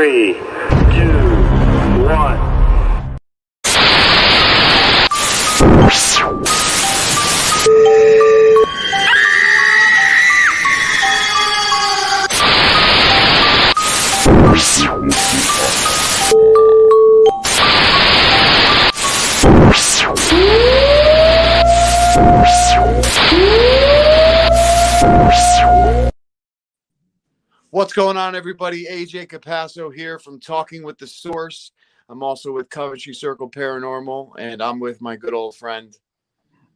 3, 2, 1. What's going on, everybody? AJ Capasso here from Talking with the Source. I'm also with Coventry Circle Paranormal, and I'm with my good old friend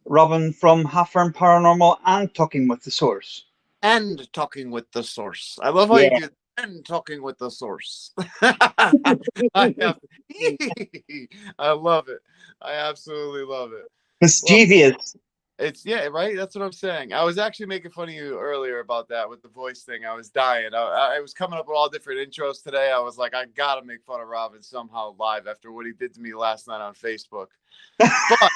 Robin from Halfern Paranormal and Talking with the Source. And Talking with the Source. I love how Yeah. you do and Talking with the Source. I love it. I absolutely love it. Mischievous. It's right. That's what I'm saying. I was actually making fun of you earlier about that with the voice thing. I was dying. I was coming up with all different intros today. I was like, I gotta make fun of Robin somehow live after what he did to me last night on Facebook. But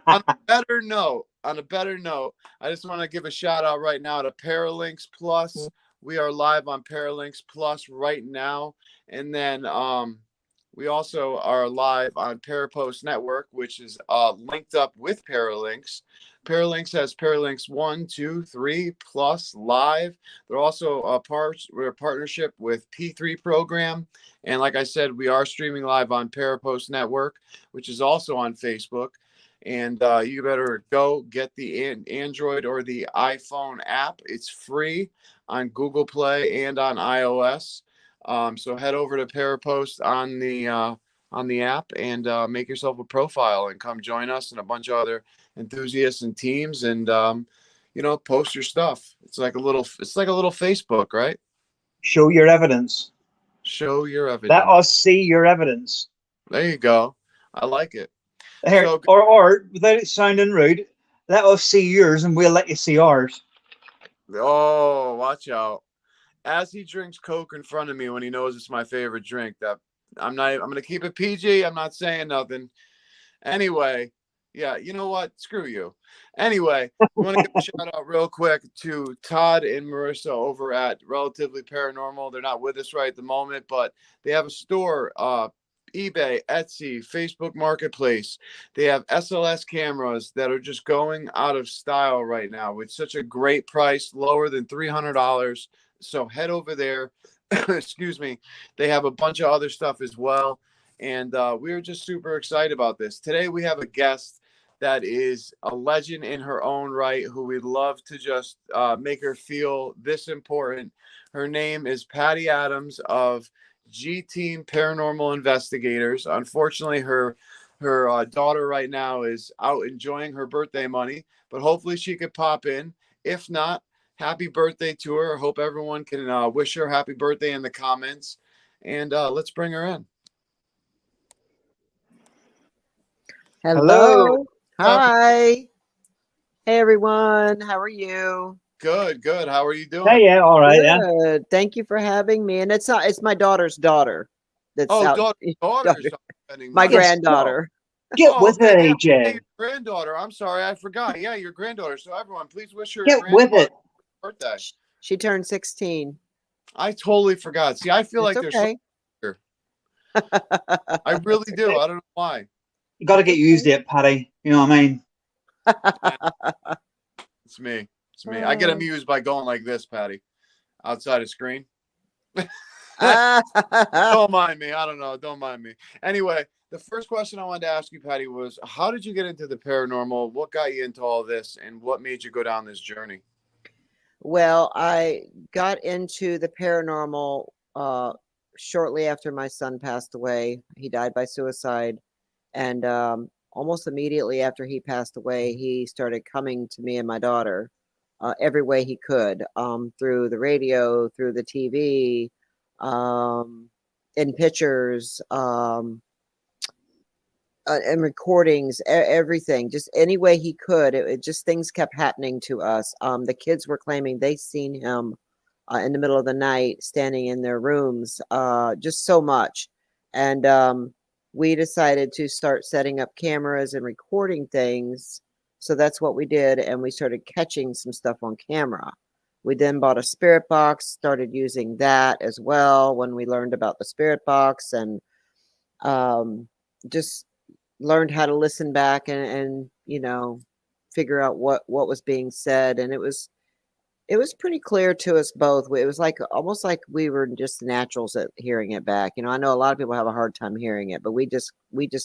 on a better note, I just want to give a shout out right now to Paralinks Plus. We are live on Paralinks Plus right now, and then we also are live on Parapost Network, which is linked up with Paralinks. Paralinks has Paralinks 1, 2, 3 Plus live. They're also we're a partnership with P3 Program. And like I said, we are streaming live on Parapost Network, which is also on Facebook. And you better go get the Android or the iPhone app. It's free on Google Play and on iOS. So head over to Parapost on the app and make yourself a profile and come join us and a bunch of other enthusiasts and teams and post your stuff. It's like a little Facebook, right? Show your evidence. Show your evidence. Let us see your evidence. There you go. I like it. Here, So, or without it sounding rude, let us see yours and we'll let you see ours. Oh, watch out. As he drinks Coke in front of me when he knows it's my favorite drink, I'm going to keep it PG. I'm not saying nothing. Anyway, yeah, you know what? Screw you. Anyway, we want to give a shout out real quick to Todd and Marissa over at Relatively Paranormal. They're not with us right at the moment, but they have a store, eBay, Etsy, Facebook Marketplace. They have SLS cameras that are just going out of style right now with such a great price, lower than $300. So head over there. Excuse me. They have a bunch of other stuff as well. And we're just super excited about this. Today we have a guest that is a legend in her own right, who we'd love to just make her feel this important. Her name is Patty Adams of GTeam Paranormal Investigators. Unfortunately, her daughter right now is out enjoying her birthday money, but hopefully she could pop in. If not, happy birthday to her. I hope everyone can wish her happy birthday in the comments. And let's bring her in. Hello. Hi. Hey, everyone. How are you? Good. How are you doing? Hey, yeah, all right, Good. Thank you for having me. And it's my daughter's daughter. That's daughter's my granddaughter. Get with it, AJ. Yeah, your granddaughter. I'm sorry, I forgot. Yeah, your granddaughter. So everyone, please wish her Get with it. Birthday. She turned 16. I totally forgot. See, I feel like okay. there's so I really do. I don't know why. You got to get used to it, Patty. You know what I mean? It's me. I get amused by going like this, Patty, outside of screen. Don't mind me. I don't know. Don't mind me. Anyway, the first question I wanted to ask you, Patty, was how did you get into the paranormal? What got you into all this? And what made you go down this journey? Well, I got into the paranormal shortly after my son passed away. He died by suicide. And almost immediately after he passed away, he started coming to me and my daughter every way he could, through the radio, through the TV, in pictures, and recordings, everything, just any way he could. It just, things kept happening to us. The kids were claiming they seen him in the middle of the night standing in their rooms, just so much. And we decided to start setting up cameras and recording things. So that's what we did. And we started catching some stuff on camera. We then bought a spirit box, started using that as well when we learned about the spirit box, and just learned how to listen back and figure out what was being said. And it was pretty clear to us both. It was like almost like we were just naturals at hearing it back. I know a lot of people have a hard time hearing it, but we just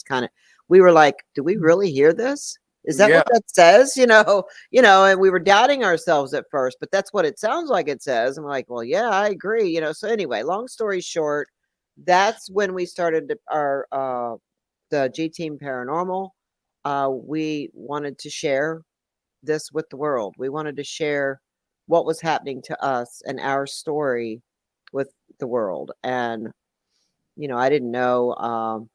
kind of, we were like, do we really hear this? Is that Yeah. what that says? And we were doubting ourselves at first, but that's what it sounds like it says. And we're like, well, yeah, I agree. So anyway, long story short, that's when we started our the GTeam Paranormal. We wanted to share this with the world. We wanted to share what was happening to us and our story with the world. And I didn't know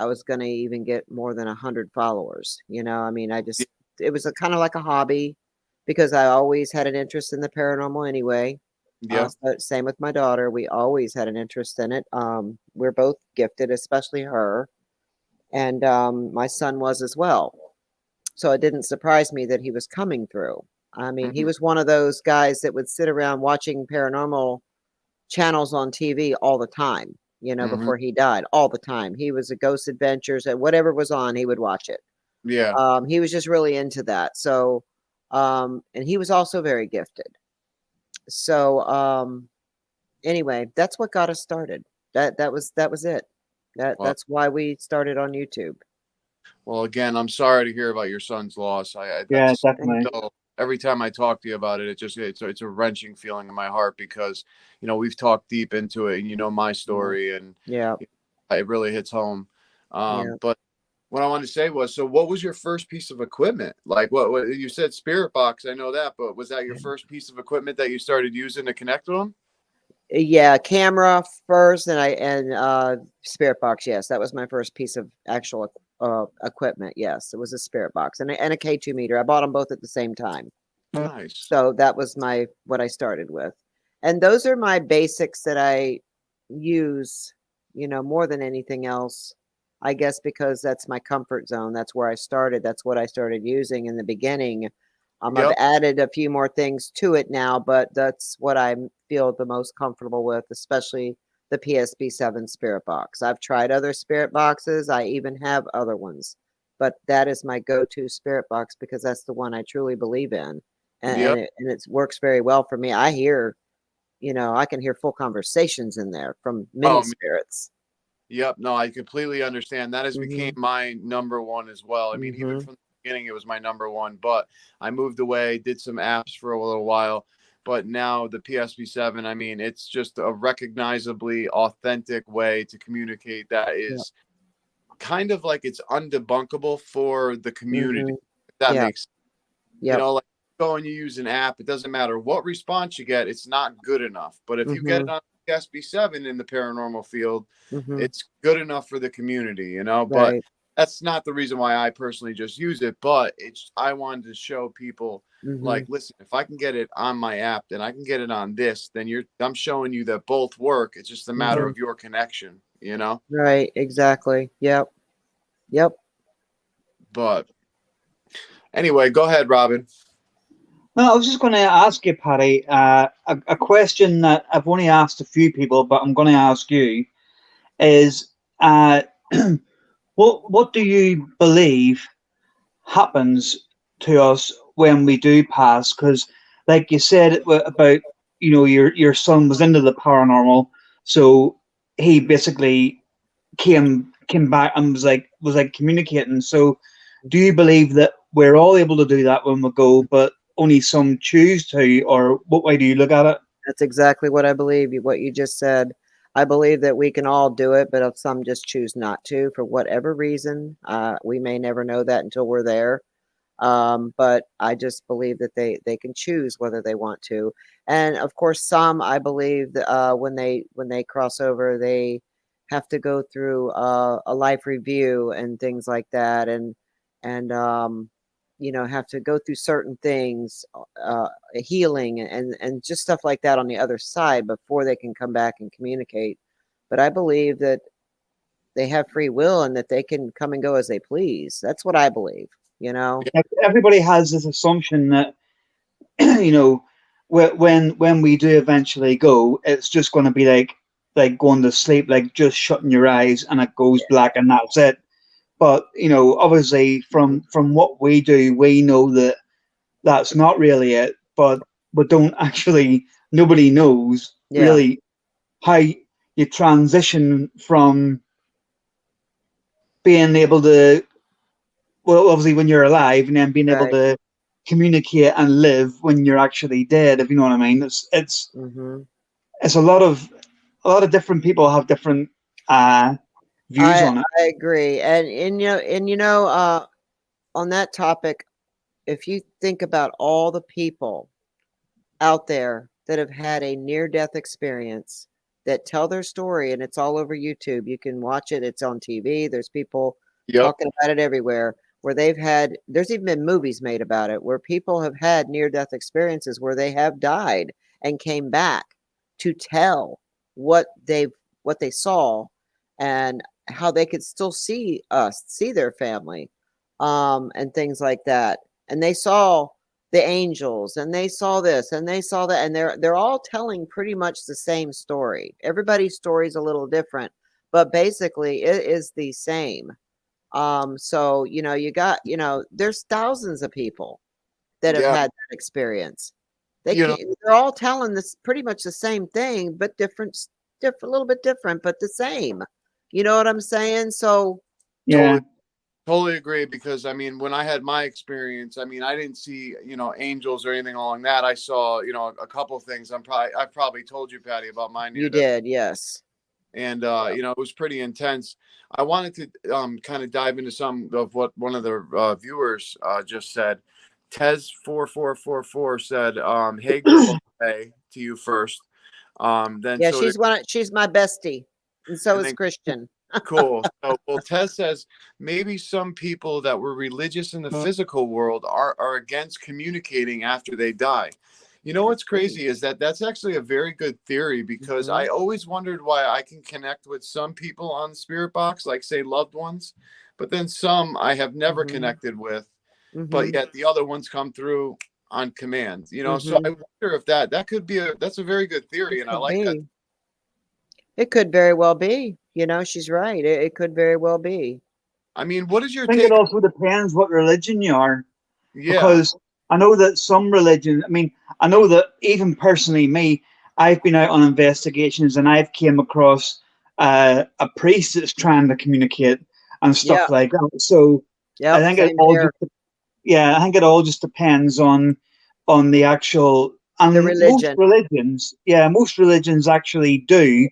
I was going to even get more than 100 followers. It was a kind of like a hobby because I always had an interest in the paranormal anyway. Yeah. Same with my daughter. We always had an interest in it. We're both gifted, especially her. And my son was as well. So it didn't surprise me that he was coming through. I mean, he Mhm. was one of those guys that would sit around watching paranormal channels on TV all the time, Mhm. before he died, all the time. He was a Ghost Adventures and whatever was on, he would watch it. Yeah. He was just really into that. So, and he was also very gifted. So, anyway, that's what got us started. That was it. Well, That's why we started on YouTube. well, again, I'm sorry to hear about your son's loss. I Yeah, that's Thank definitely. so. Every time I talk to you about it, it's a wrenching feeling in my heart because we've talked deep into it, and my you. story, and Yeah, it really hits home. yeah. But what I wanted to say was, so what was your first piece of equipment? Like what you said, spirit box. I know that, but was that your first piece of equipment that you started using to connect with them? Yeah, camera first, and spirit box. Yes, that was my first piece of actual equipment. Yes, it was a spirit box and a K2 meter. I bought them both at the same time. Nice. So that was what I started with. And those are my basics that I use, more than anything else. I guess because that's my comfort zone. That's where I started. That's what I started using in the beginning. I've Yep. added a few more things to it now, but that's what I feel the most comfortable with, especially the PSB7 spirit box. I've tried other spirit boxes. I even have other ones, but that is my go-to spirit box because that's the one I truly believe in, and Yep. it works very well for me. I can hear full conversations in there from many Oh, spirits. yep. No, I completely understand. That has became Mhm. my number one as well. I mean, even Mhm. from the beginning, it was my number one, but I moved away, did some apps for a little while. But now the PSP7, I mean, it's just a recognizably authentic way to communicate that Yep. is kind of like it's undebunkable for the community. Mhm. If that Yep. makes Yep. like go and you use an app, it doesn't matter what response you get, it's not good enough. But if you get it Mhm. on SB7 in the paranormal field, Mhm. it's good enough for the community. But Right. that's not the reason why I personally just use it. But I wanted to show people like, Mhm. listen, if I can get it on my app, then I can get it on this. Then I'm showing you that both work. It's just a matter Mhm. of your connection. Right. Exactly. Yep. Yep. But anyway, go ahead, Robin. No, I was just going to ask you, Patty, a question that I've only asked a few people, but I'm going to ask you is, uh, what do you believe happens to us when we do pass? Because, like you said about, your son was into the paranormal, so he basically came back and was like communicating. So, do you believe that we're all able to do that when we go, but only some choose to, or what way do you look at it? That's exactly what I believe. What you just said. I believe that we can all do it, but if some just choose not to for whatever reason. We may never know that until we're there. But I just believe that they can choose whether they want to. And of course, some I believe that when they cross over, they have to go through a life review and things like that, and have to go through certain things, healing and just stuff like that on the other side before they can come back and communicate. But I believe that they have free will and that they can come and go as they please. That's what I believe. Like, everybody has this assumption that, you know, when we do eventually go, it's just going to be like going to sleep, like just shutting your eyes and it goes black and that's it. But obviously from what we do, we know that that's not really it. But don't actually, nobody knows really how you transition from being able to, well, obviously when you're alive, and then being able to communicate and live when you're actually dead, if you know what I mean. It's a lot of different people have different views on it. I agree. And on that topic, if you think about all the people out there that have had a near-death experience that tell their story, and it's all over YouTube. You can watch it. It's on TV. There's people talking about it everywhere, where there's even been movies made about it, where people have had near-death experiences where they have died and came back to tell what they saw and how they could still see their family, and things like that. And they saw the angels, and they saw this, and they saw that, and they're all telling pretty much the same story. Everybody's story is a little different, but basically it is the same. So you got there's thousands of people that have had that experience. They're all telling this pretty much the same thing, but different, a little bit different, but the same. You know what I'm saying? So Totally agree, because I mean, when I had my experience, I mean, I didn't see, angels or anything along that. I saw, a couple of things. I probably told you, Patty, about mine. You did, yes. And it was pretty intense. I wanted to kind of dive into some of what one of the viewers just said. Tez4444 said, "Hey girl, hey to you first." Then she's my bestie, and so is Christian. Cool. So, well, Tess says maybe some people that were religious in the physical world are against communicating after they die. You know what's crazy is that's actually a very good theory, because I always wondered why I can connect with some people on the spirit box, like say loved ones, but then some I have never connected with, but yet the other ones come through on command. So I wonder if that could be that's a very good theory, and I like that. It could very well be. She's right. It could very well be. I mean, what is your take? I think it also depends what religion you are. Yeah. Because I know that some religions, I know that even personally, I've been out on investigations and I've came across a priest that's trying to communicate and stuff like that. So I think I think it all just depends on the actual, and the religion. Most religions actually do.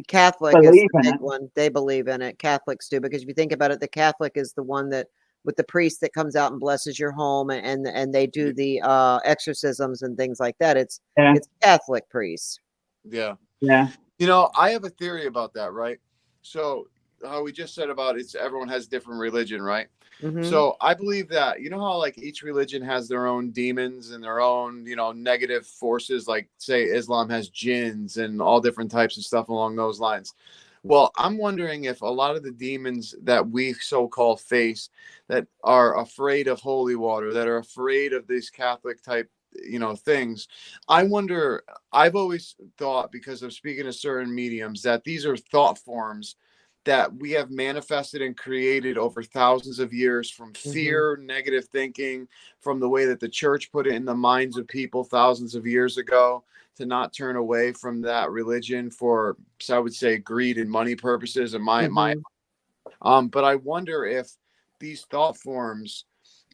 Catholic is the big one. They believe in it. Catholics do, because if you think about it, the Catholic is the one that with the priest that comes out and blesses your home, and they do the exorcisms and things like that. It's Catholic priests. Yeah. Yeah. I have a theory about that, right? So how we just said about everyone has different religion, right? So I believe that, how like each religion has their own demons and their own, negative forces, like say Islam has jinns and all different types of stuff along those lines. Well, I'm wondering if a lot of the demons that we so-called face, that are afraid of holy water, that are afraid of these Catholic type, things, I wonder, I've always thought, because of speaking to certain mediums, that these are thought forms that we have manifested and created over thousands of years from fear, negative thinking, from the way that the church put it in the minds of people thousands of years ago, to not turn away from that religion for, so I would say, greed and money purposes. And but I wonder if these thought forms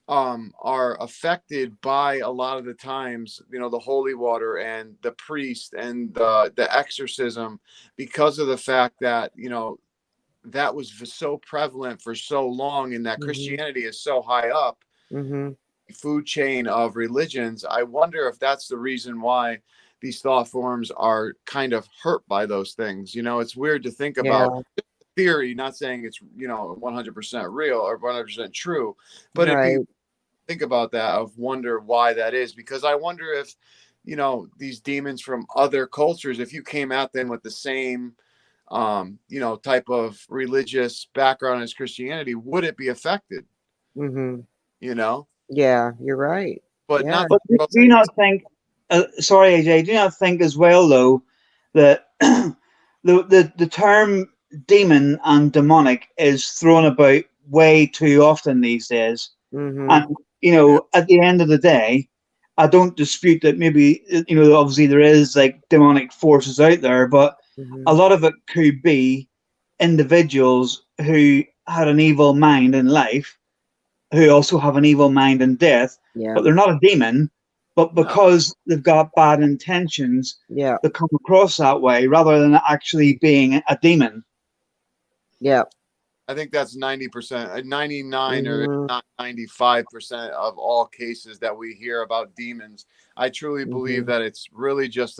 are affected by, a lot of the times, the holy water and the priest and the exorcism, because of the fact that, that was so prevalent for so long, and that Christianity is so high up food chain of religions. I wonder if that's the reason why these thought forms are kind of hurt by those things. It's weird to think about. Theory, not saying it's 100% real or 100% true, but if you think about that, I wonder why that is, because I wonder if these demons from other cultures, if you came at them with the same type of religious background as Christianity, would it be affected? Yeah, you're right. But do you not think sorry, AJ, do you not think as well though that the term demon and demonic is thrown about way too often these days? Mm-hmm. And at the end of the day, I don't dispute that maybe obviously there is like demonic forces out there, but Mm-hmm. a lot of it could be individuals who had an evil mind in life, who also have an evil mind in death, Yeah. but they're not a demon. But because they've got bad intentions, Yeah. they come across that way rather than actually being a demon. Yeah. I think that's 90%, 99 or Mm-hmm. not 95% of all cases that we hear about demons. I truly believe Mm-hmm. that it's really just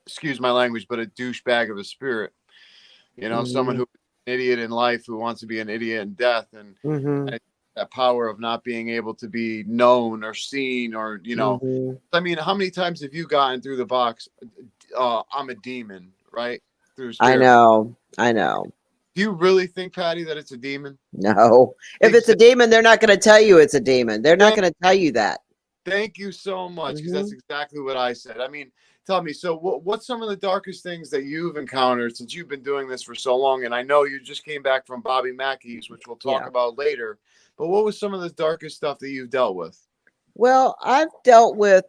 excuse my language, but a douchebag of a spirit. Someone Mm-hmm. who's an idiot in life who wants to be an idiot in death, and Mm-hmm. that power of not being able to be known or seen, or Mm-hmm. I mean, how many times have you gotten through the box? I'm a demon, right? Through I spirit. know. I know. Do you really think, Patty, that it's a demon? No. If it's a demon, they're not going to tell you it's a demon. They're not going to tell you that. Thank you so much, because Mm-hmm. that's exactly what I said. I mean, tell me, so what's some of the darkest things that you've encountered since you've been doing this for so long? And I know you just came back from Bobby Mackey's, which we'll talk about later. But what was some of the darkest stuff that you've dealt with? Well, I've dealt with,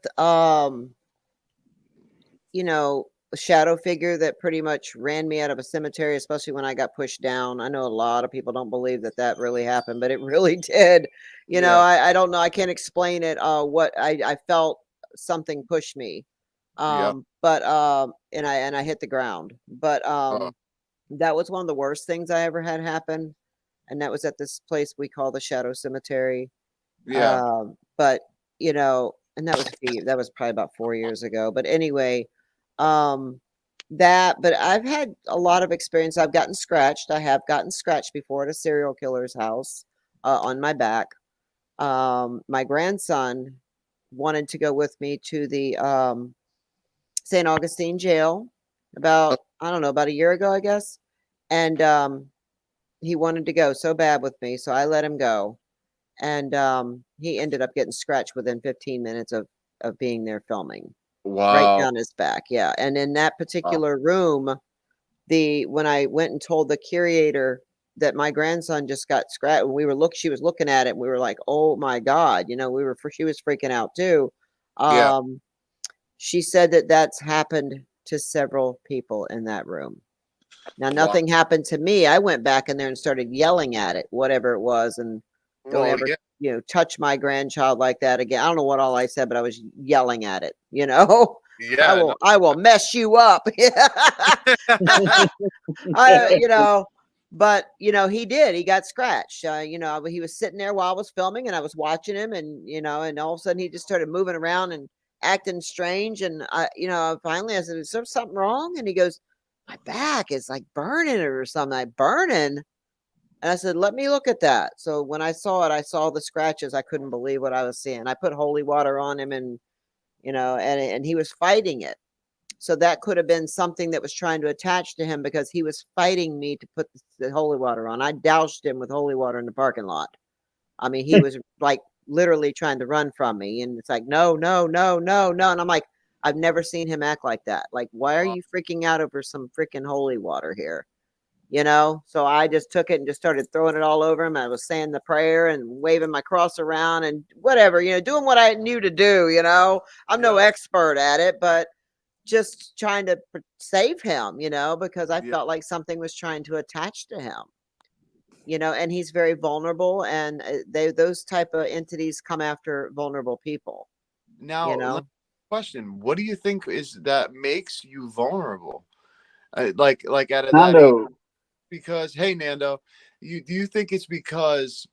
a shadow figure that pretty much ran me out of a cemetery, especially when I got pushed down. I know a lot of people don't believe that really happened, but it really did. I don't know. I can't explain it. What I felt something push me. But and I hit the ground. But that was one of the worst things I ever had happen. And that was at this place we call the Shadow Cemetery. Yeah. But and that was probably about 4 years ago. But anyway, but I've had a lot of experience. I've gotten scratched. I have gotten scratched before at a serial killer's house on my back. My grandson wanted to go with me to the St. Augustine jail about, I don't know, about a year ago, I guess. And he wanted to go so bad with me, so I let him go. And he ended up getting scratched within 15 minutes of being there filming. Right Wow. down his back, yeah. And in that particular room, when I went and told the curator that my grandson just got scratched, and she was looking at it, and we were like, "Oh my God," she was freaking out too. Yeah. She said that's happened to several people in that room. Now, nothing happened to me. I went back in there and started yelling at it, whatever it was, and don't ever, touch my grandchild like that again. I don't know what all I said, but I was yelling at it. Yeah. I will mess you up. But he did. He got scratched. He was sitting there while I was filming, and I was watching him, and and all of a sudden he just started moving around and acting strange. And finally I said, "Is there something wrong?" And he goes, "My back is like burning or something." Like, burning. And I said, "Let me look at that." So when I saw it, I saw the scratches. I couldn't believe what I was seeing. I put holy water on him, and and he was fighting it. So that could have been something that was trying to attach to him, because he was fighting me to put the holy water on. I doused him with holy water in the parking lot. I mean, he was like literally trying to run from me. And it's like, no, no, no, no, no. And I'm like, I've never seen him act like that. Like, why are you freaking out over some freaking holy water here? So I just took it and just started throwing it all over him. I was saying the prayer and waving my cross around and whatever, doing what I knew to do. I'm no expert at it, but just trying to save him, because I felt like something was trying to attach to him, and he's very vulnerable, and those type of entities come after vulnerable people. Now, question: what do you think is that makes you vulnerable? Like at that age? Because, hey, Nando, do you think it's because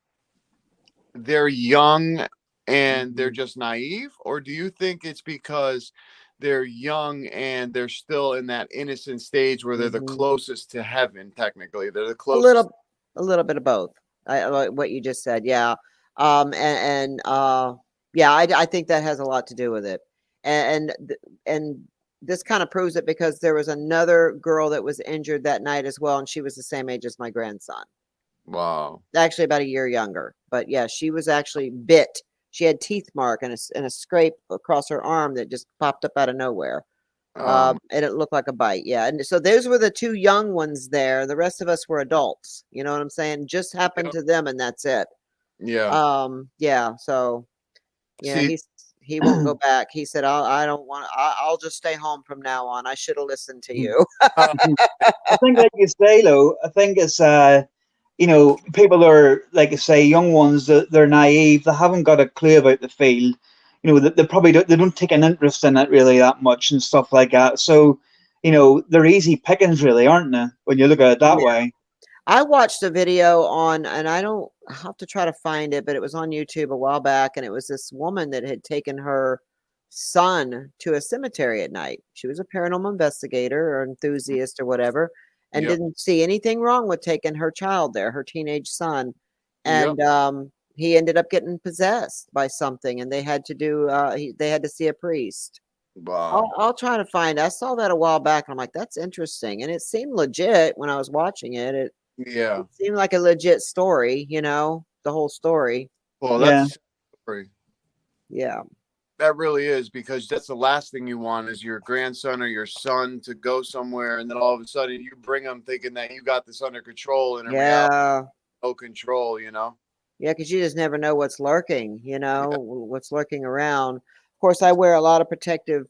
they're young and they're just naive, or do you think it's because they're young and they're still in that innocent stage where they're the closest to heaven? Technically, they're the closest. A little bit of both. I like what you just said. Yeah. I think that has a lot to do with it. And this kind of proves it, because there was another girl that was injured that night as well, and she was the same age as my grandson. Wow. Actually about a year younger. But yeah, she was actually bit. she had teeth mark and a scrape across her arm that just popped up out of nowhere. And it looked like a bite. Yeah. And so those were the two young ones there. The rest of us were adults. You know what I'm saying? Just happened to them, and that's it. Yeah. Yeah. So yeah, See, he won't go back. He said, I don't want. I'll just stay home from now on. I should have listened to you. I think, like you say, though, I think it's you know, people are, like you say, young ones, they're naive. They haven't got a clue about the field. You know, they probably don't, they don't take an interest in it really that much and stuff like that. So, you know, they're easy pickings, really, aren't they? When you look at it that way. I watched a video on, and I'll have to try to find it, but it was on YouTube a while back, and it was this woman that had taken her son to a cemetery at night. She was a paranormal investigator or enthusiast or whatever, and didn't see anything wrong with taking her child there, her teenage son. And he ended up getting possessed by something, and they had to do they had to see a priest. Wow. I'll try to find. I saw that a while back, and I'm like, that's interesting, and it seemed legit when I was watching it. It seemed like a legit story, you know, the whole story. Well, that's a story. Yeah. That really is, because that's the last thing you want is your grandson or your son to go somewhere, and then all of a sudden you bring them thinking that you got this under control, and in reality, no control, you know? Yeah, because you just never know what's lurking, you know, what's lurking around. Of course, I wear a lot of protective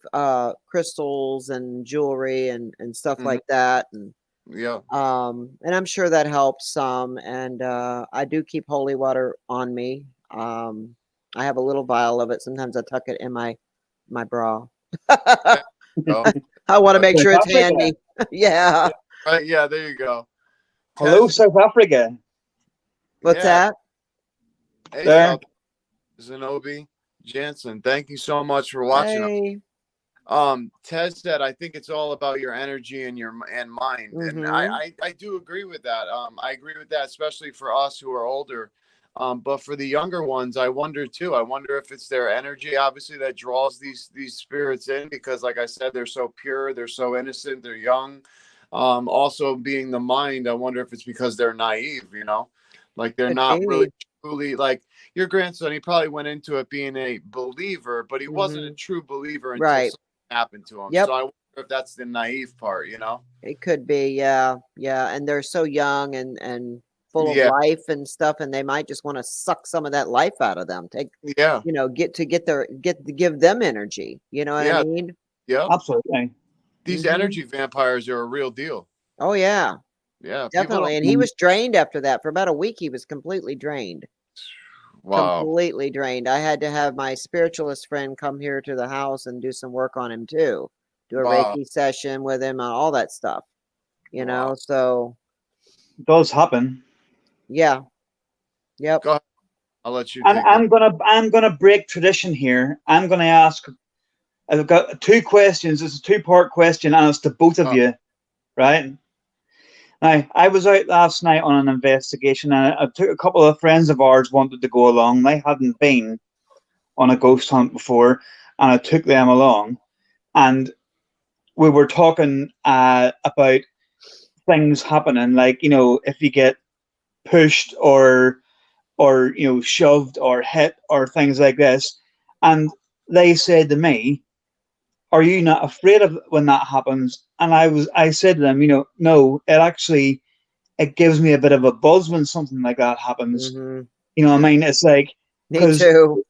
crystals and jewelry and stuff like that. And and I'm sure that helps some. And I do keep holy water on me. I have a little vial of it. Sometimes I tuck it in my bra. I want to make sure it's handy. Yeah. Right. Yeah. There you go. Hello, South Africa. What's that? Hey, there. Zenobi Jansen, thank you so much for watching. Hey. Tez said, I think it's all about your energy and your mind. And I do agree with that. I agree with that, especially for us who are older. But for the younger ones, I wonder too. I wonder if it's their energy, obviously, that draws these spirits in, because like I said, they're so pure, they're so innocent, they're young. Also being the mind, I wonder if it's because they're naive, you know, like they're not really truly, like your grandson, he probably went into it being a believer, but he wasn't a true believer until something happened to him. So I wonder if that's the naive part, you know? It could be, yeah. And they're so young and full of life and stuff, and they might just want to suck some of that life out of them. You know, give them energy. You know what I mean? Yeah, absolutely. These energy vampires are a real deal. Oh yeah. Yeah, definitely. And he was drained after that. For about a week, he was completely drained. Wow. Completely drained. I had to have my spiritualist friend come here to the house and do some work on him too. Do a Reiki session with him, all that stuff. You know, so it does happen. Yeah. Yep. Go ahead. I'll let you. I'm gonna break tradition here. I'm gonna ask. I've got two questions. It's a two-part question, and it's to both of you, right? Now, I was out last night on an investigation, and I took a couple of friends of ours wanted to go along. They hadn't been on a ghost hunt before, and I took them along, and we were talking about things happening, like, you know, if you get pushed or you know, shoved or hit or things like this, and they said to me, are you not afraid of when that happens? And I said to them, you know, no, it gives me a bit of a buzz when something like that happens. You know what I mean? It's like, me too.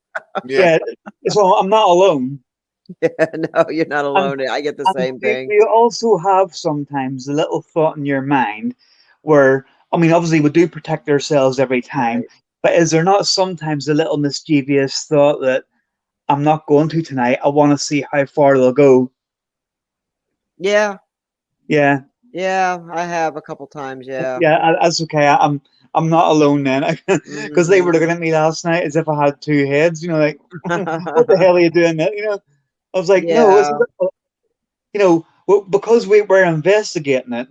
So I'm not alone. Yeah, no, you're not alone. I get the same thing. You also have sometimes a little thought in your mind where, I mean, obviously we do protect ourselves every time, but is there not sometimes a little mischievous thought that I'm not going to tonight, I want to see how far they'll go? Yeah. Yeah. Yeah, I have a couple times, yeah. Yeah, that's okay. I'm not alone then, because they were looking at me last night as if I had two heads, you know, like, what the hell are you doing there? You know, I was like, no, it's, you know, because we're investigating it,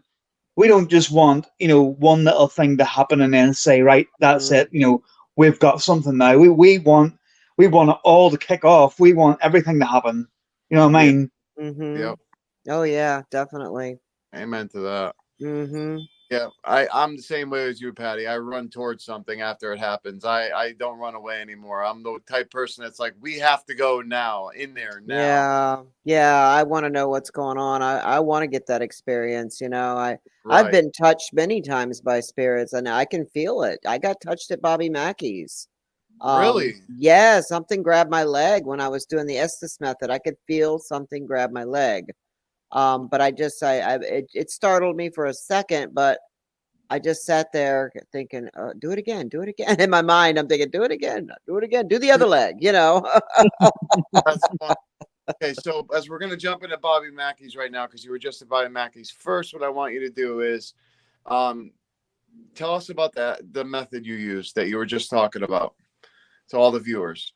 we don't just want, you know, one little thing to happen and then say, right, that's it, you know, we've got something now. We want it all to kick off. We want everything to happen. You know what I mean? Yep. Oh yeah, definitely. Amen to that. Yeah, I'm the same way as you, Patty. I run towards something after it happens. I don't run away anymore. I'm the type person that's like, we have to go now, in there now. Yeah, yeah, I want to know what's going on. I want to get that experience, you know. I've Right. been touched many times by spirits and I can feel it. I got touched at Bobby Mackey's. Really? Yeah, something grabbed my leg when I was doing the Estes method. I could feel something grab my leg. But it startled me for a second, but I just sat there thinking, do it again, do it again. In my mind, I'm thinking, do it again, do it again, do the other leg, you know. That's fun. Okay, so as we're gonna jump into Bobby Mackey's right now, because you were just at Bobby Mackey's. First, what I want you to do is, um, tell us about the method you used that you were just talking about to all the viewers.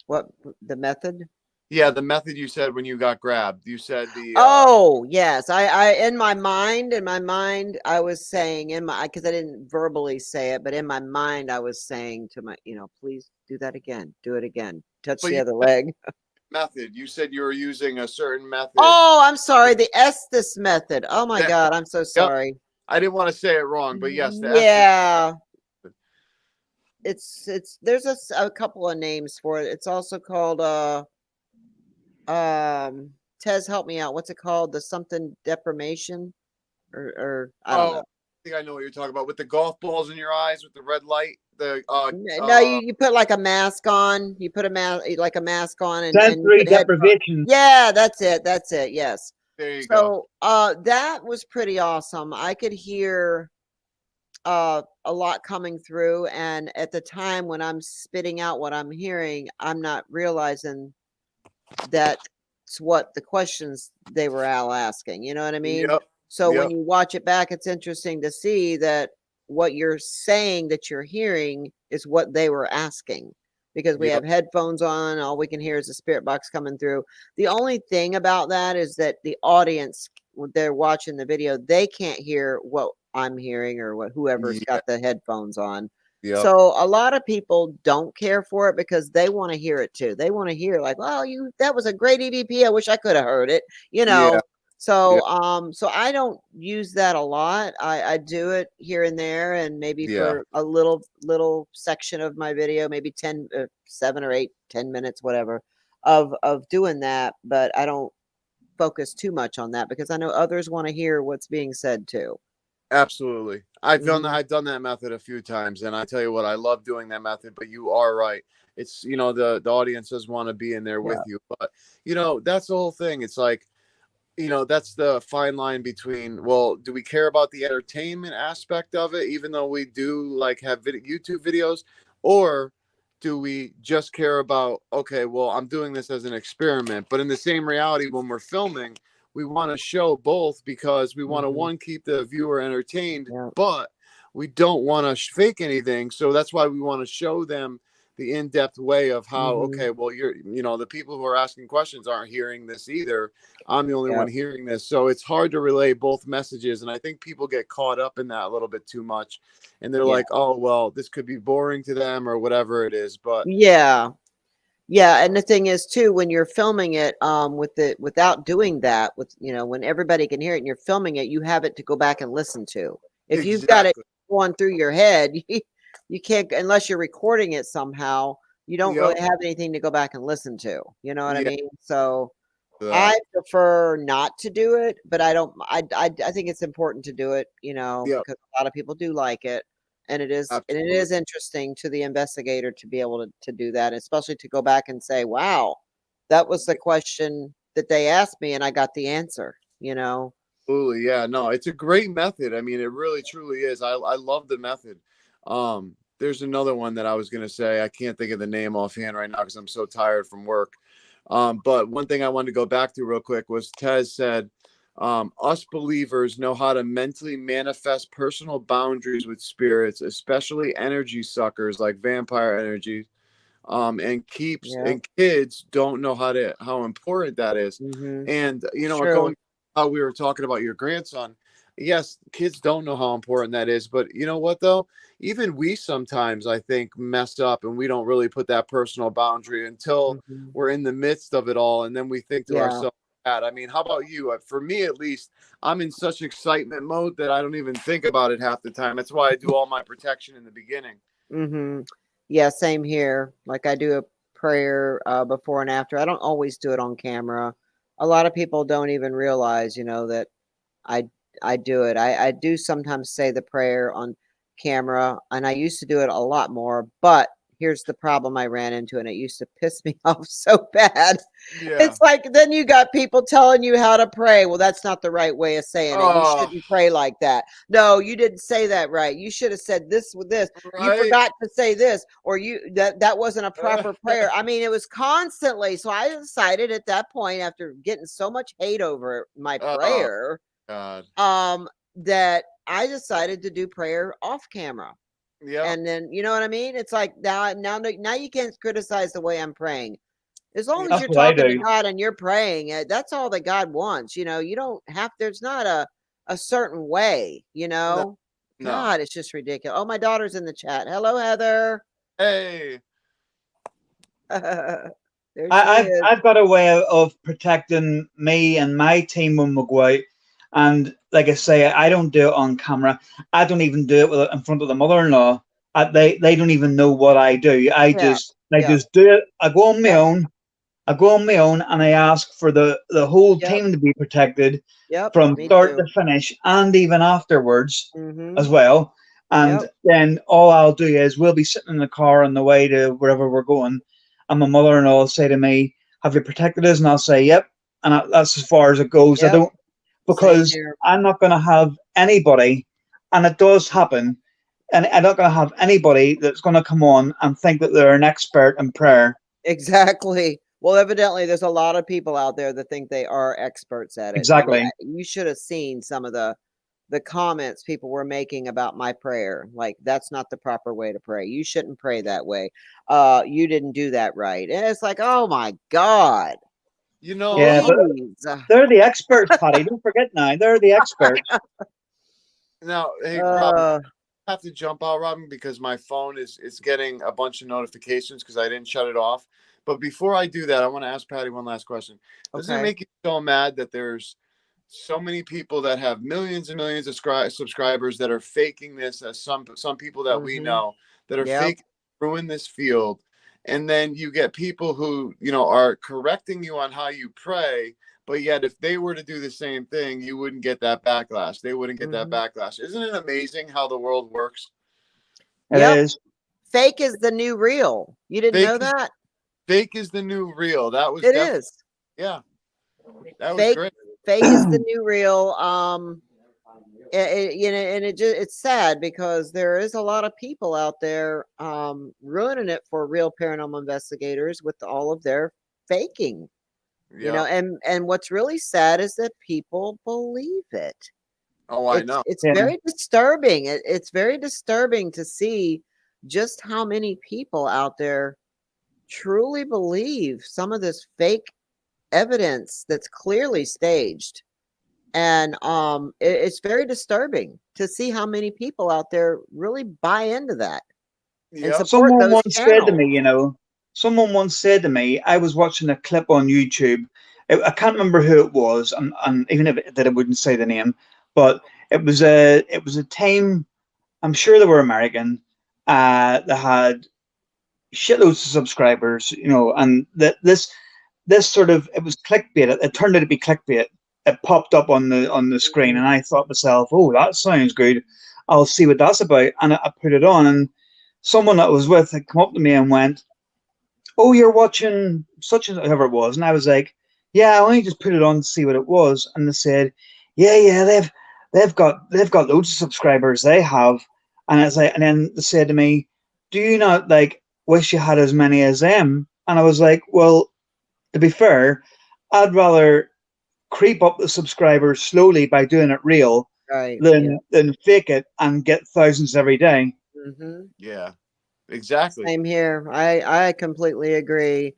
What the method? Yeah, the method you said when you got grabbed. You said the Oh, yes. In my mind, I was saying because I didn't verbally say it, but in my mind, I was saying to please do that again, do it again, touch but the you other said leg. method. You said you were using a certain method. Oh, I'm sorry. The Estes method. Oh my That, God. I'm so yep. sorry. I didn't want to say it wrong, but yes, the Estes. Yeah. There's a couple of names for it. It's also called, Tez, help me out. What's it called? The something deprivation or I don't Oh, know. I think I know what you're talking about with the golf balls in your eyes with the red light. The No, you put like a mask on. You put a mask like a mask on and you Sensory put headphones. deprivation. Yeah, that's it. That's it. Yes. there you go. So that was pretty awesome. I could hear a lot coming through, and at the time when I'm spitting out what I'm hearing, I'm not realizing that's what the questions they were all asking. You know what I mean? Yep. So when Yep. you watch it back, it's interesting to see that what you're saying that you're hearing is what they were asking because we Yep. have headphones on. All we can hear is the spirit box coming through. The only thing about that is that the audience, when they're watching the video, they can't hear what I'm hearing or what whoever's Yeah. got the headphones on. Yep. So a lot of people don't care for it because they want to hear it too. They want to hear like, "Well, that was a great EVP. I wish I could have heard it." You Yeah. know. So Yeah. so I don't use that a lot. I do it here and there and maybe Yeah. for a little section of my video, maybe 10 7 or 8 10 minutes whatever of doing that, but I don't focus too much on that because I know others want to hear what's being said too. Absolutely. I've done that. Mhm. I've done that method a few times, and I tell you what, I love doing that method. But you are right. It's the audiences want to be in there with Yeah. you, but that's the whole thing. It's like that's the fine line between, well, do we care about the entertainment aspect of it, even though we do like have YouTube videos, or do we just care about, okay, well, I'm doing this as an experiment, but in the same reality, when we're filming, we want to show both because we want to, Mhm. one, keep the viewer entertained, Yeah. but we don't want to fake anything. So that's why we want to show them the in-depth way of how, Mhm. okay, well, the people who are asking questions aren't hearing this either. I'm the only Yeah. one hearing this. So it's hard to relay both messages. And I think people get caught up in that a little bit too much. And they're Yeah. like, oh, well, this could be boring to them or whatever it is. But Yeah. Yeah, and the thing is too, when you're filming it, without doing that, when everybody can hear it and you're filming it, you have it to go back and listen to. If you've got it exactly. going through your head, you can't unless you're recording it somehow. You don't Yep. really have anything to go back and listen to. You know what I Yeah. mean? So That. I prefer not to do it, but I don't. I think it's important to do it. Yep. Because a lot of people do like it, and it Absolutely. is interesting to the investigator to be able to do that, especially to go back and say, "Wow, that was the question that they asked me, and I got the answer." You know. Absolutely. Yeah. No, it's a great method. I mean, it really truly is. I love the method. There's another one that I was gonna say. I can't think of the name offhand right now because I'm so tired from work. But one thing I wanted to go back to real quick was Tez said, us believers know how to mentally manifest personal boundaries with spirits, especially energy suckers like vampire energy. Yeah. And kids don't know how important that is. Mhm. And True. going how we were talking about your grandson, yes, kids don't know how important that is, but you know what though, even we sometimes, I think, mess up and we don't really put that personal boundary until Mhm. we're in the midst of it all, and then we think to Yeah. ourselves that. I mean, how about you? For me, at least, I'm in such excitement mode that I don't even think about it half the time. That's why I do all my protection in the beginning. Mm-hmm. Yeah, same here. Like I do a prayer before and after. I don't always do it on camera. A lot of people don't even realize, that I I do it. I do sometimes say the prayer on camera, and I used to do it a lot more, but here's the problem I ran into, and it used to piss me off so bad. Yeah. It's like then you got people telling you how to pray. Well, that's not the right way of saying it. You Oh, shouldn't pray like that. No, you didn't say that right. You should have said this with this. You right. forgot to say this, or that wasn't a proper prayer. I mean, it was constantly. So I decided at that point, after getting so much hate over my Oh, prayer, God. that I decided to do prayer off camera. Yeah. And then you know what I mean? It's like now you can't criticize the way I'm praying. As long as That's you're what I talking to do. God and you're praying, that's all that God wants. You don't have, there's not a certain way, No. No. God, it's just ridiculous. Oh, my daughter's in the chat. Hello, Heather. Hey. There she is. I've got a way of protecting me and my team when we go out. And like I say, I don't do it on camera. I don't even do it in front of the mother-in-law. They don't even know what I do. I Yeah. just do it. I go on my Yep. own. I go on my own, and I ask for the whole Yep. team to be protected Yep. from Me start too. to finish, and even afterwards Mm-hmm. as well. And Yep. then all I'll do is we'll be sitting in the car on the way to wherever we're going, and my mother-in-law will say to me, "Have you protected us?" And I'll say, "Yep." And that's as far as it goes. I Yep. don't, Same because here. I'm not going to have anybody, and it does happen, and I'm not going to have anybody that's going to come on and think that they're an expert in prayer. Exactly. Well, evidently, there's a lot of people out there that think they are experts at it. I mean, Exactly. you should have seen some of the comments people were making about my prayer. Like, that's not the proper way to pray. You shouldn't pray that way. You didn't do that right. And it's like, oh my God, You know, Yeah, but please. they're the experts, Patty. Don't forget now. They're the experts. now, hey, Robin, Uh, I have to jump out, Robin, because my phone is getting a bunch of notifications because I didn't shut it off. But before I do that, I want to ask Patty one last question. Doesn't it okay. make you so mad that there's so many people that have millions and millions of subscribers that are faking this, as some people that we Mm-hmm. know that are Yep. fake ruin this field, and then you get people who are correcting you on how you pray, but yet if they were to do the same thing, you wouldn't get that backlash. They wouldn't get that Mm-hmm. backlash. Isn't it amazing how the world works? It Yep. is. Fake is the new real. You didn't Fake know is that? fake is the new real. That was It definitely, is. yeah, that was Fake great. fake is the new real. And it's sad because there is a lot of people out there ruining it for real paranormal investigators with all of their faking. Yeah. And what's really sad is that people believe it. Oh, I know. It's Yeah. very disturbing. It's very disturbing to see just how many people out there truly believe some of this fake evidence that's clearly staged. And it's very disturbing to see how many people out there really buy into that and Yep. support Someone those once said to channels. me, someone once said to me, I was watching a clip on YouTube. I can't remember who it was, and even if it did, I wouldn't say the name. But it was a team. I'm sure they were American. They had shitloads of subscribers, and this sort of, it was clickbait. It turned out to be clickbait. It popped up on the screen, and I thought to myself, "Oh, that sounds good. I'll see what that's about." And I put it on, and someone that was with had come up to me and went, "Oh, you're watching such and whoever it was," and I was like, "Yeah, I only just put it on to see what it was." And they said, "Yeah, they've got loads of subscribers. They have." And it's like, and then they said to me, "Do you not like wish you had as many as them?" And I was like, "Well, to be fair, I'd rather creep up the subscribers slowly by doing it real Right. Yeah. than fake it and get thousands every day." Hmm. Yeah. Exactly. Same here. I completely agree.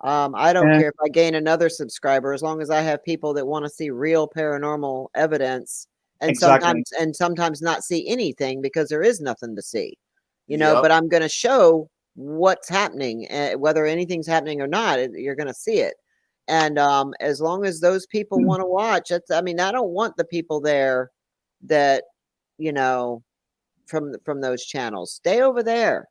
I don't Yeah, care if I gain another subscriber as long as I have people that want to see real paranormal evidence and exactly. sometimes not see anything because there is nothing to see. Yep. But I'm going to show what's happening, whether anything's happening or not, you're going to see it. And as long as those people want to watch, I don't want the people there that, from those channels. Stay over there.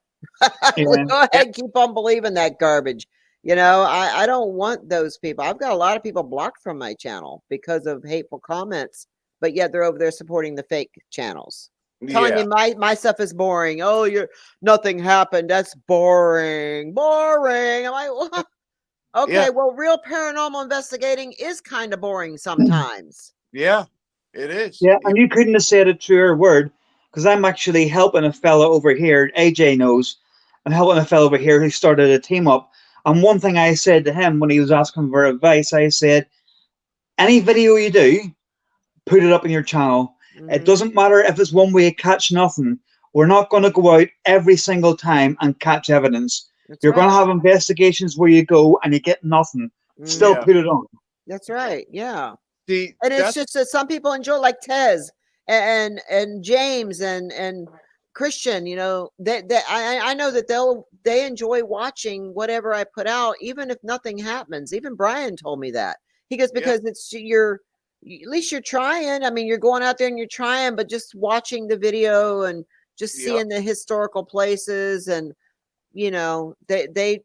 Yeah. Go ahead, keep on believing that garbage. I don't want those people. I've got a lot of people blocked from my channel because of hateful comments, but yet they're over there supporting the fake channels. Telling me my stuff is boring. Oh, nothing happened. That's boring. Boring. I'm like, well, okay, well, real paranormal investigating is kind of boring sometimes. Yeah, it is. Yeah, and you couldn't have said a truer word, because I'm actually helping a fellow over here. AJ knows. I'm helping a fellow over here who started a team up. And one thing I said to him when he was asking for advice, I said, any video you do, put it up on your channel. It doesn't matter if it's one way you catch nothing. We're not going to go out every single time and catch evidence. You're going to have investigations where you go and you get nothing. Still put it on. That's right. Yeah. See, and it's just that some people enjoy, like Tez and James and Christian. I know that they enjoy watching whatever I put out, even if nothing happens. Even Brian told me that. He goes, because it's at least you're trying. I mean, you're going out there and you're trying, but just watching the video and just seeing the historical places, and they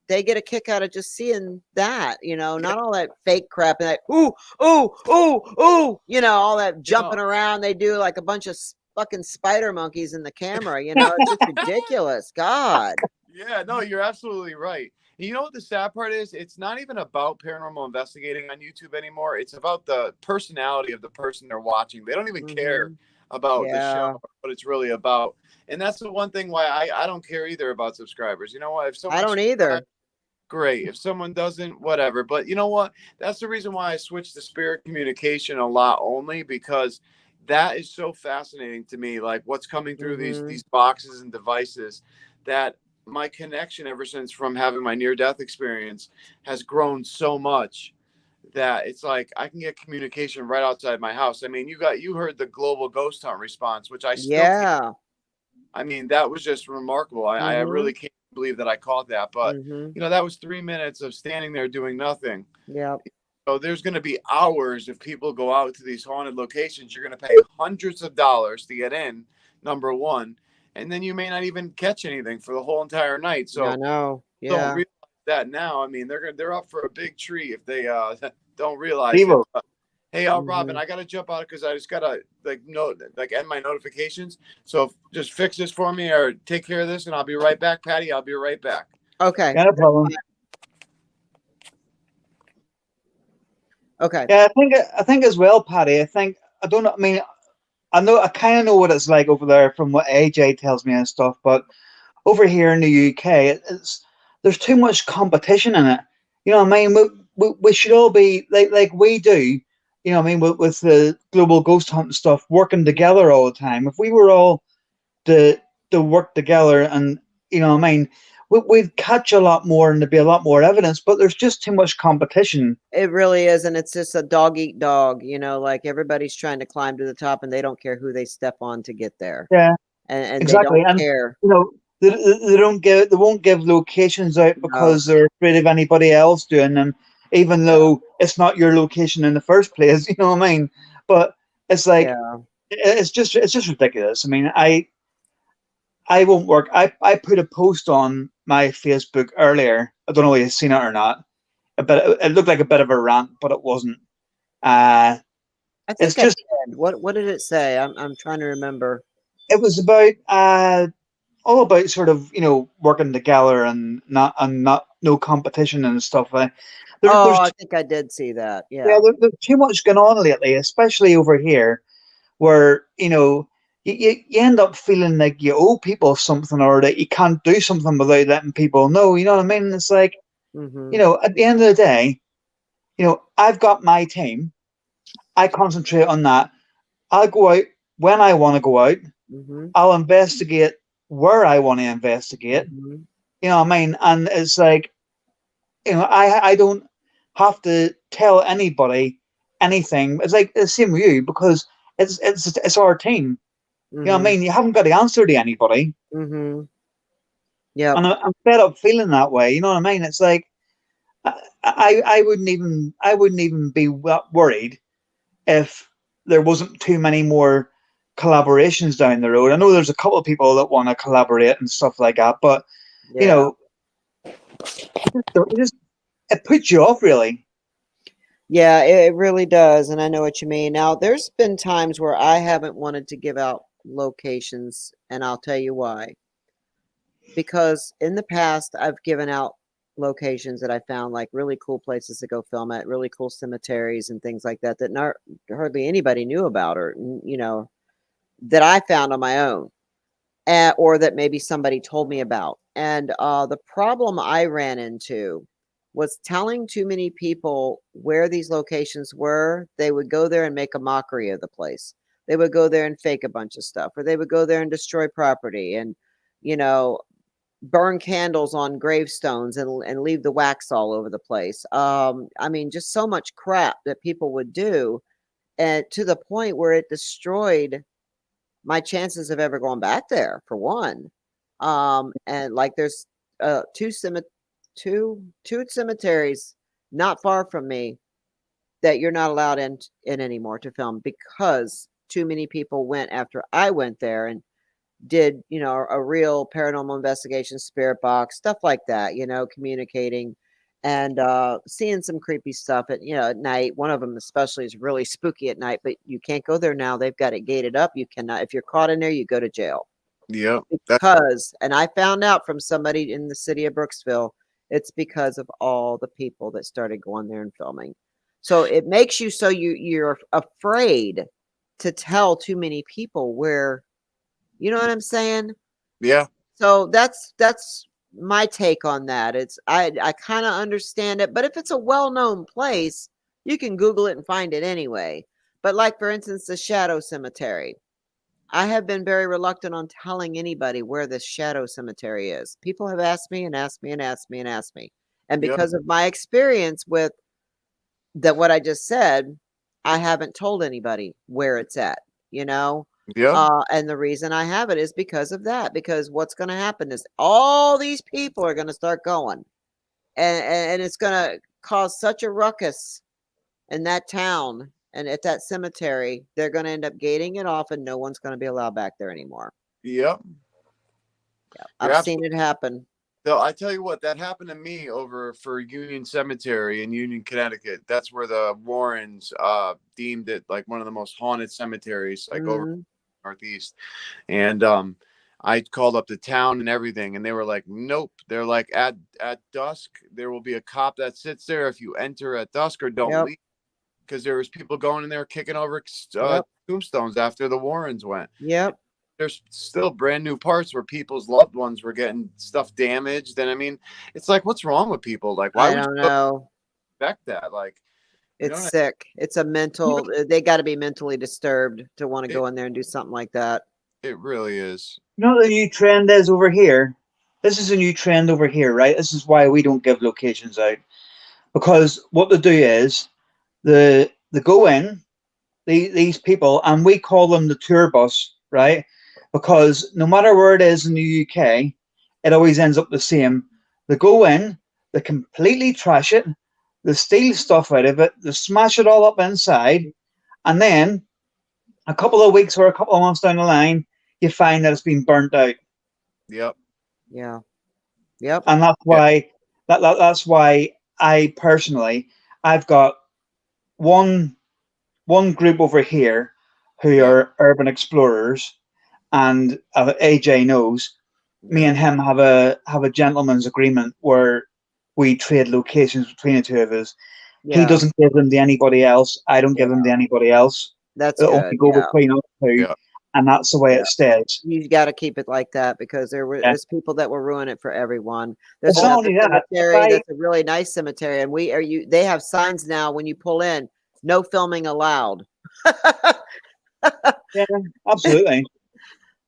get a kick out of just seeing that, not all that fake crap and that ooh, all that jumping around they do like a bunch of fucking spider monkeys in the camera. It's just ridiculous. God. Yeah, no, you're absolutely right. You know what the sad part is? It's not even about paranormal investigating on YouTube anymore. It's about the personality of the person they're watching. They don't even care about the show, what it's really about. And that's the one thing why I don't care either about subscribers. You know what? If someone I don't either. Great. If someone doesn't, whatever. But you know what? That's the reason why I switched to spirit communication a lot, only because that is so fascinating to me. Like what's coming through these boxes and devices, that my connection ever since from having my near-death experience has grown so much that it's like I can get communication right outside my house. I mean, you heard the global ghost hunt response, which I still can't. I mean, that was just remarkable. I really can't believe that I caught that. But, that was 3 minutes of standing there doing nothing. Yeah. So there's going to be hours if people go out to these haunted locations. You're going to pay hundreds of dollars to get in, number one. And then you may not even catch anything for the whole entire night. So I know. Yeah. Don't realize that now. I mean, they're up for a big treat if they don't realize it. But, hey, Robin, I got to jump out because I just got to end my notifications. So just fix this for me or take care of this, and I'll be right back. Patty, I'll be right back. Okay. No problem. Okay. Yeah, I think as well, Patty. I don't know. I mean, I kind of know what it's like over there from what AJ tells me and stuff. But over here in the UK, there's too much competition in it. You know what I mean? We should all be like we do. You know what I mean? With the global ghost hunting stuff, working together all the time. If we were all to work together, and you know what I mean, we'd catch a lot more and there'd be a lot more evidence. But there's just too much competition. It really is, and it's just a dog eat dog. Like everybody's trying to climb to the top, and they don't care who they step on to get there. Yeah, and exactly. They don't care. They won't give locations out because they're afraid of anybody else doing them, even though it's not your location in the first place. You know what I mean? But it's like it's just ridiculous. I mean, I won't work. I put a post on my Facebook earlier. I don't know if you've seen it or not, but it looked like a bit of a rant, but it wasn't. I think did. What did it say? I'm trying to remember. It was about all about sort of working together and not no competition and stuff. I think I did see that. Yeah. Yeah, there's too much going on lately, especially over here, where you end up feeling like you owe people something, or that you can't do something without letting people know. You know what I mean? It's like, at the end of the day, I've got my team. I concentrate on that. I'll go out when I want to go out. I'll investigate where I want to investigate. You know what I mean? And it's like, I don't have to tell anybody anything. It's like the same with you, because it's our team. You know what I mean? You haven't got to answer to anybody. Yeah. And I'm fed up feeling that way. You know what I mean? It's like, I wouldn't even be worried if there wasn't too many more collaborations down the road. I know there's a couple of people that want to collaborate and stuff like that, but you Yeah. know, it puts you off really. Yeah, it really does. And I know what you mean. Now, there's been times where I haven't wanted to give out locations, and I'll tell you why. Because in the past, I've given out locations that I found like really cool places to go film at, really cool cemeteries and things like that, that not hardly anybody knew about, or, that I found on my own, or that maybe somebody told me about. And the problem I ran into was telling too many people where these locations were. They would go there and make a mockery of the place. They would go there and fake a bunch of stuff, or they would go there and destroy property and, you know, burn candles on gravestones and leave the wax all over the place. I mean, just so much crap that people would do, and to the point where it destroyed my chances of ever going back there, for one. And like there's two cemeteries not far from me that you're not allowed in anymore to film, because too many people went after I went there and did, a real paranormal investigation, spirit box, stuff like that, communicating and seeing some creepy stuff at night. One of them especially is really spooky at night, but you can't go there now. They've got it gated up. You cannot, if you're caught in there, you go to jail. Yep. Because, and I found out from somebody in the city of Brooksville, it's because of all the people that started going there and filming. So it makes you so you're afraid to tell too many people where, you know what I'm saying? Yeah. So that's my take on that. It's I kind of understand it, but if it's a well-known place, you can Google it and find it anyway. But like for instance, the Shadow Cemetery. I have been very reluctant on telling anybody where this Shadow Cemetery is. People have asked me and asked me and asked me and asked me. And Yep. because of my experience with what I just said, I haven't told anybody where it's at, you know? Yep. And the reason I have it is because of that. Because what's going to happen is all these people are going to start going, and it's going to cause such a ruckus in that town and at that cemetery. They're going to end up gating it off, and no one's going to be allowed back there anymore. Yep. Yeah, You're I've seen it happen. So I tell you what, that happened to me over for Union Cemetery in Union, Connecticut. That's where the Warrens deemed it like one of the most haunted cemeteries, like over Northeast. And I called up the town and everything, and they were like, nope. They're like, at dusk, there will be a cop that sits there if you enter at dusk or don't leave. Because there was people going in there kicking over tombstones after the Warrens went. Yep. There's still brand new parts where people's loved ones were getting stuff damaged. And I mean, it's like, what's wrong with people? Like, why I would don't you know. expect that? Like, It's sick. It's a mental, they got to be mentally disturbed to want to go in there and do something like that. It really is. You know what the new trend is over here? This is a new trend over here, right? This is why we don't give locations out. Because what they do is they go in, these people, and we call them the tour bus, right? Because no matter where it is in the UK, it always ends up the same. They go in, they completely trash it, they steal stuff out of it, they smash it all up inside, and then a couple of weeks or a couple of months down the line, you find that it's been burnt out. Yep. Yeah. Yep. And that's why that's why I personally, I've got one group over here who are urban explorers, and AJ knows me and him have a gentleman's agreement where we trade locations between the two of us. Yeah. He doesn't give them to anybody else. I don't give them to anybody else. That's It'll good. only go between us two, and that's the way it stays. You got to keep it like that, because there's people that will ruin it for everyone. There's It's not another only that, cemetery that's a really nice cemetery, and they have signs now when you pull in, no filming allowed. Yeah, absolutely.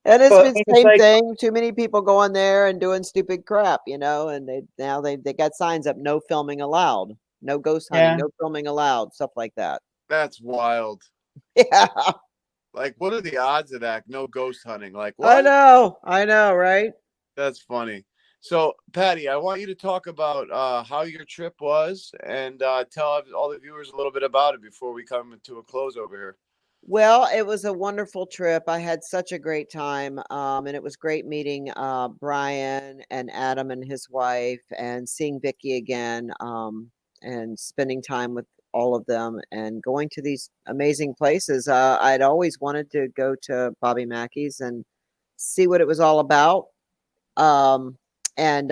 And it's been the same thing. Too many people going there and doing stupid crap, and they got signs up, no filming allowed, no ghost hunting, no filming allowed, stuff like that. That's wild. Yeah. Like, what are the odds of that? No ghost hunting. Like, what? I know, right? That's funny. So, Patty, I want you to talk about how your trip was and tell all the viewers a little bit about it before we come to a close over here. Well, it was a wonderful trip. I had such a great time. And it was great meeting Brian and Adam and his wife and seeing Vicky again, and spending time with all of them and going to these amazing places. I'd always wanted to go to Bobby Mackey's and see what it was all about. And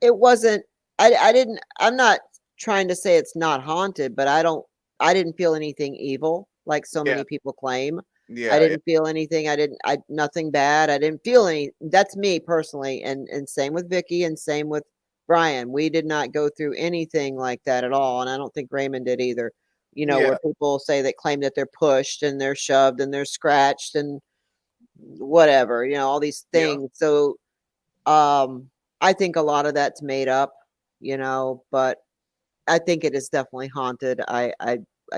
It wasn't, I'm not trying to say it's not haunted, but I didn't feel anything evil like so Yeah. many people claim. Yeah. I didn't feel anything. Nothing bad. I didn't feel any. That's me personally. And same with Vicky and same with Brian. We did not go through anything like that at all. And I don't think Raymond did either. You know, Yeah. where people say that claim that they're pushed and they're shoved and they're scratched and whatever, all these Yeah. things. So, I think a lot of that's made up, but I think it is definitely haunted. I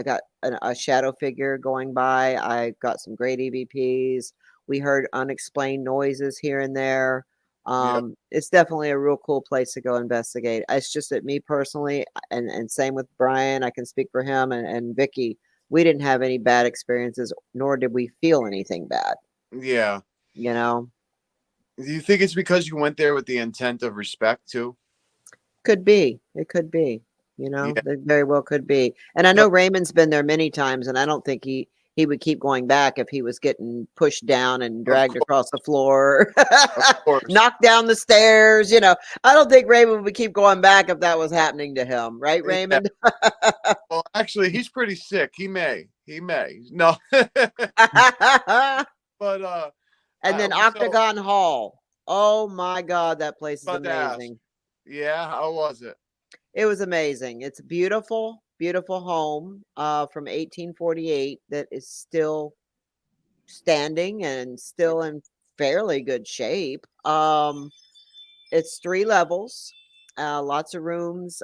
got a shadow figure going by. I got some great EVPs. We heard unexplained noises here and there. Yeah. It's definitely a real cool place to go investigate. It's just that me personally, and same with Brian, I can speak for him and Vicky, we didn't have any bad experiences, nor did we feel anything bad. Yeah. You know, Do you think it's because you went there with the intent of respect too? could be. It could be. Yeah. It very well could be. And I know Raymond's been there many times, and I don't think he would keep going back if he was getting pushed down and dragged across the floor, Of course. knocked down the stairs. I don't think Raymond would keep going back if that was happening to him, right, Raymond? Yeah. Well, actually, he's pretty sick. He may. No. But And then Octagon Hall. Oh my God, that place is amazing. Yeah, how was it? It was amazing. It's a beautiful, beautiful home from 1848 that is still standing and still in fairly good shape. It's 3 levels, lots of rooms.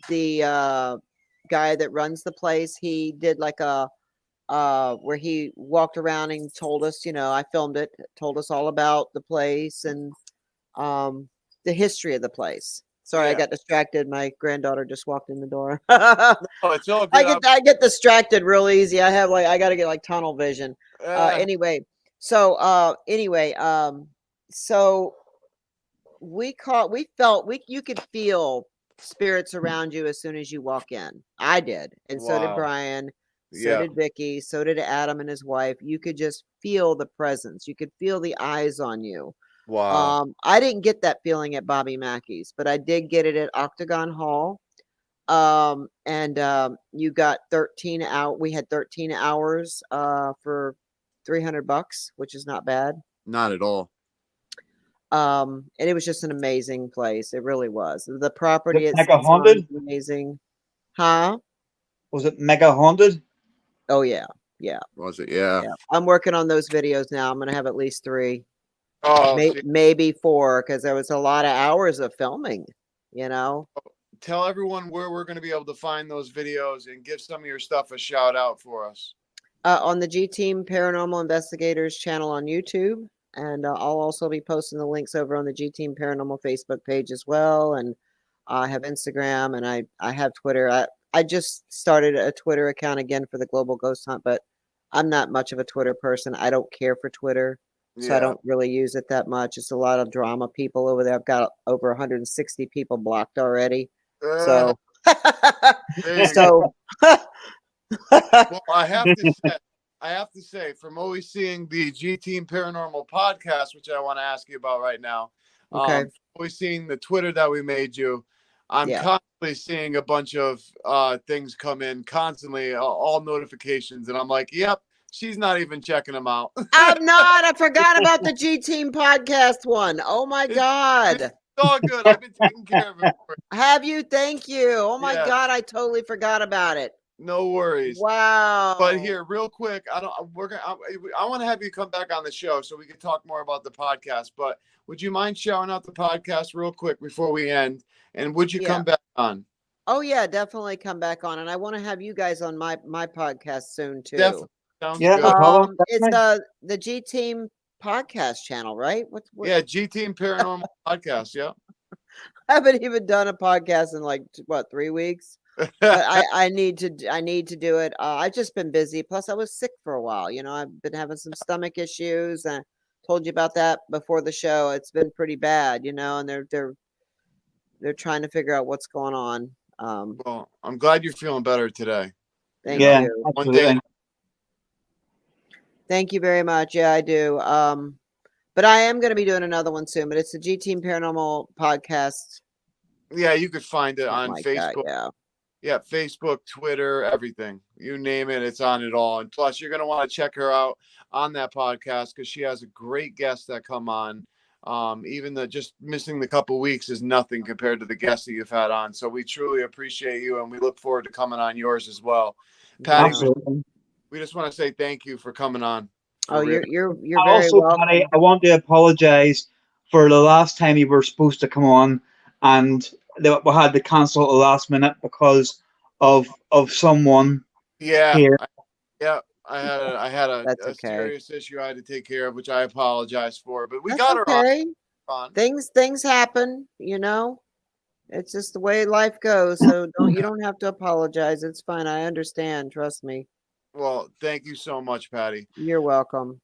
The guy that runs the place, he did like a where he walked around and told us, I filmed it, told us all about the place and the history of the place. Sorry, I got distracted. My granddaughter just walked in the door. Oh, it's all good. I get distracted real easy. I got to get like tunnel vision. Anyway, so you could feel spirits around you as soon as you walk in. I did, and so did Brian. So did Vicky. So did Adam and his wife. You could just feel the presence. You could feel the eyes on you. Wow. I didn't get that feeling at Bobby Mackey's, but I did get it at Octagon Hall. You got 13 out. We had 13 hours for $300, which is not bad. Not at all. And it was just an amazing place. It really was. The property Was it mega haunted? Amazing. Huh? Was it mega haunted? Oh yeah. Yeah. Was it? Yeah. I'm working on those videos now. I'm going to have at least 3. Oh, maybe 4, because there was a lot of hours of filming, Tell everyone where we're going to be able to find those videos and give some of your stuff a shout out for us. On the GTeam Paranormal Investigators channel on YouTube. And I'll also be posting the links over on the GTeam Paranormal Facebook page as well. And I have Instagram and I have Twitter. I just started a Twitter account again for the Global Ghost Hunt, but I'm not much of a Twitter person. I don't care for Twitter. So I don't really use it that much. It's a lot of drama people over there. I've got over 160 people blocked already. So, well, I have to say, from always seeing the GTeam Paranormal podcast, which I want to ask you about right now. Okay. Always seeing the Twitter that we made you. I'm constantly seeing a bunch of things come in constantly, all notifications, and I'm like, yep. She's not even checking them out. I'm not. I forgot about the GTeam podcast one. Oh my God. It's all good. I've been taking care of it. Have you? Thank you. Oh my God. I totally forgot about it. No worries. Wow. But here, real quick, I want to have you come back on the show so we can talk more about the podcast. But would you mind shouting out the podcast real quick before we end? And would you come back on? Oh yeah, definitely come back on. And I want to have you guys on my podcast soon too. Definitely. Sounds good. It's the GTeam podcast channel, right? What? Yeah, GTeam Paranormal podcast. Yeah. I haven't even done a podcast in like what 3 weeks. But I need to do it. I've just been busy. Plus, I was sick for a while. I've been having some stomach issues, and told you about that before the show. It's been pretty bad, and they're trying to figure out what's going on. Well, I'm glad you're feeling better today. Thank Yeah, you. absolutely. Thank you very much. Yeah, I do. But I am going to be doing another one soon. But it's the GTeam Paranormal podcast. Yeah, you could find it on like Facebook. That, yeah, Facebook, Twitter, everything. You name it, it's on it all. And plus, you're going to want to check her out on that podcast because she has a great guest that come on. Even just missing the couple weeks is nothing compared to the guests that you've had on. So we truly appreciate you, and we look forward to coming on yours as well. Patty, Absolutely. we just want to say thank you for coming on. Oh, you're very also, welcome. Patty, I want to apologize for the last time you were supposed to come on, and we had to cancel at the last minute because of someone Yeah, here. I had a serious issue I had to take care of, which I apologize for. But we got her on. Things happen, It's just the way life goes. So you don't have to apologize. It's fine. I understand. Trust me. Well, thank you so much, Patty. You're welcome.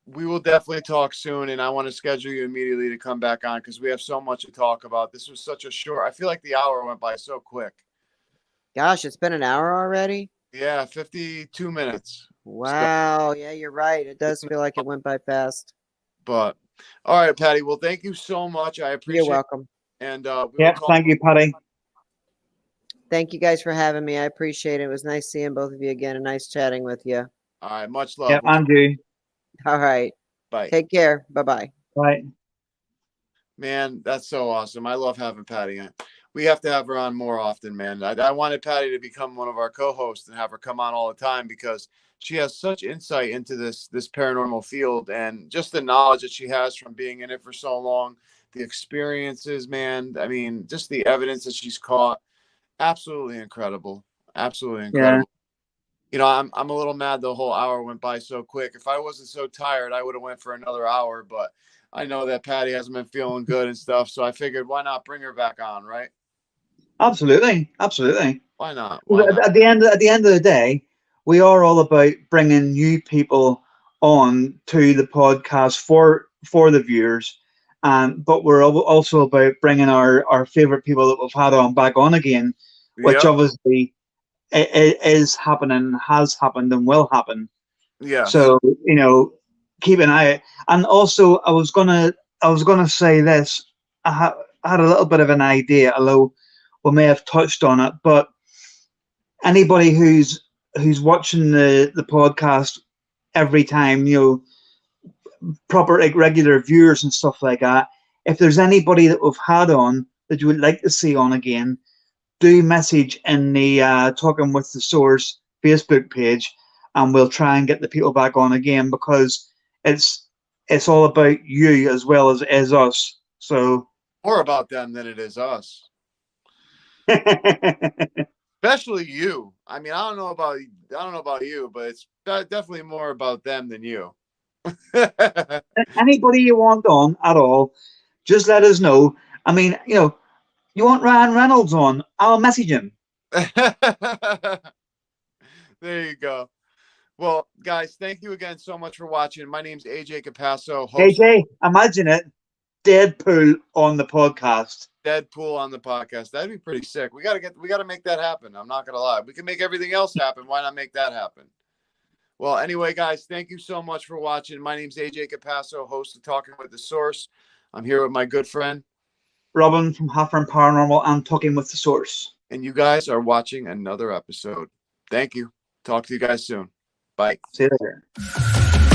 We will definitely talk soon, and I want to schedule you immediately to come back on because we have so much to talk about. This was such a short. I feel like the hour went by so quick. Gosh, it's been an hour already. Yeah, 52 minutes. Wow. Yeah, you're right. It does feel like it went by fast. But all right, Patty. Well, thank you so much. I appreciate. You're welcome. And thank you, Patty. Thank you guys for having me. I appreciate it. It was nice seeing both of you again and nice chatting with you. All right, much love. Yeah, Andrew. All right. Bye. Take care. Bye-bye. Bye. Man, that's so awesome. I love having Patty on. We have to have her on more often, man. I wanted Patty to become one of our co-hosts and have her come on all the time because she has such insight into this paranormal field and just the knowledge that she has from being in it for so long, the experiences, man. I mean, just the evidence that she's caught. Absolutely incredible. Absolutely incredible. Yeah. I'm a little mad the whole hour went by so quick. If I wasn't so tired, I would have went for another hour, but I know that Patty hasn't been feeling good and stuff, so I figured why not bring her back on, right? Absolutely. Why not? At the end of the day, we are all about bringing new people on to the podcast for the viewers, but we're also about bringing our favorite people that we've had on back on again, which obviously is happening, has happened, and will happen. Yeah. So keep an eye out. And also, I was gonna say this. I had a little bit of an idea, although we may have touched on it. But anybody who's watching the podcast every time, proper regular viewers and stuff like that. If there's anybody that we've had on that you would like to see on again, do message in the Talking with the Source Facebook page, and we'll try and get the people back on again because it's all about you as well as us. So more about them than it is us. Especially you. I mean, I don't know about you, but it's definitely more about them than you. Anybody you want on at all, just let us know. I mean, you want Ryan Reynolds on, I'll message him. There you go. Well, guys, thank you again so much for watching. My name's AJ Capasso. AJ, imagine it. Deadpool on the podcast. Deadpool on the podcast. That'd be pretty sick. We gotta make that happen. I'm not gonna lie. We can make everything else happen. Why not make that happen? Well, anyway, guys, thank you so much for watching. My name's AJ Capasso, host of Talking with the Source. I'm here with my good friend Robin from Halfram Paranormal and Talking with the Source. And you guys are watching another episode. Thank you. Talk to you guys soon. Bye. See you later.